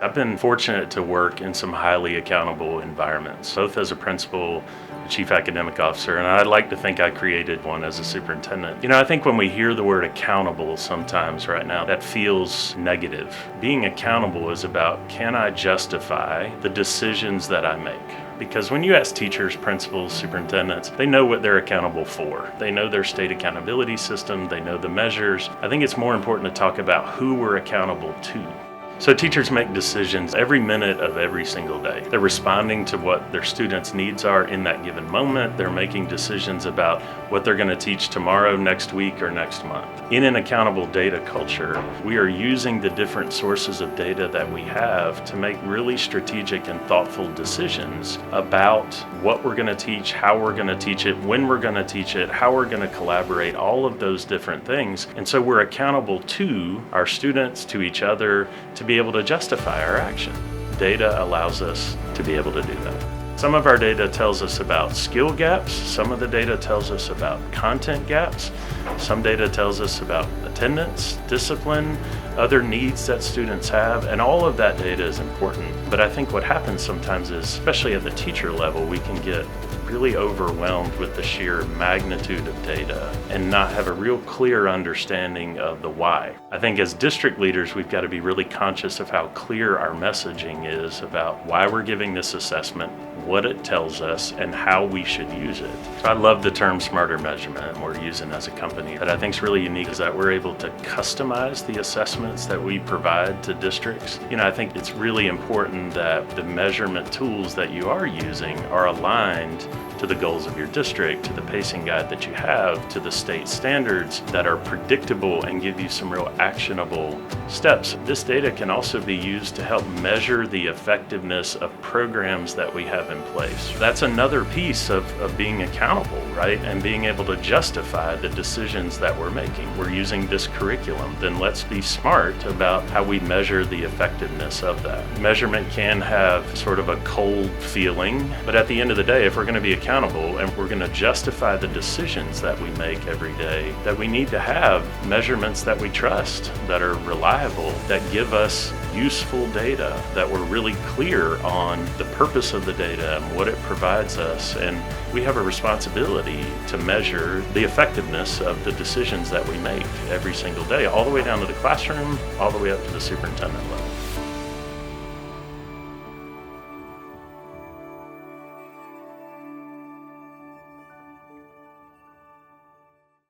I've been fortunate to work in some highly accountable environments, both as a principal, a chief academic officer, and I'd like to think I created one as a superintendent. I think when we hear the word accountable sometimes right now, that feels negative. Being accountable is about, can I justify the decisions that I make? Because when you ask teachers, principals, superintendents, they know what they're accountable for. They know their state accountability system, they know the measures. I think it's more important to talk about who we're accountable to. So teachers make decisions every minute of every single day. They're responding to what their students' needs are in that given moment. They're making decisions about what they're going to teach tomorrow, next week, or next month. In an accountable data culture, we are using the different sources of data that we have to make really strategic and thoughtful decisions about what we're going to teach, how we're going to teach it, when we're going to teach it, how we're going to collaborate, all of those different things. And so we're accountable to our students, to each other, to be able to justify our action. Data allows us to be able to do that. Some of our data tells us about skill gaps. Some of the data tells us about content gaps. Some data tells us about attendance, discipline, other needs that students have, and all of that data is important. But I think what happens sometimes is, especially at the teacher level, we can get really overwhelmed with the sheer magnitude of data and not have a real clear understanding of the why. I think as district leaders, we've got to be really conscious of how clear our messaging is about why we're giving this assessment, what it tells us, and how we should use it. I love the term smarter measurement we're using as a company. That I think is really unique is that we're able to customize the assessments that we provide to districts. I think it's really important that the measurement tools that you are using are aligned to the goals of your district, to the pacing guide that you have, to the state standards that are predictable and give you some real actionable steps. This data can also be used to help measure the effectiveness of programs that we have in place. That's another piece of being accountable, right? And being able to justify the decisions that we're making. We're using this curriculum, then let's be smart about how we measure the effectiveness of that. Measurement can have sort of a cold feeling, but at the end of the day, if we're going to be accountable and we're going to justify the decisions that we make every day, that we need to have measurements that we trust, that are reliable, that give us useful data, that we're really clear on the purpose of the data and what it provides us. And we have a responsibility to measure the effectiveness of the decisions that we make every single day, all the way down to the classroom, all the way up to the superintendent level.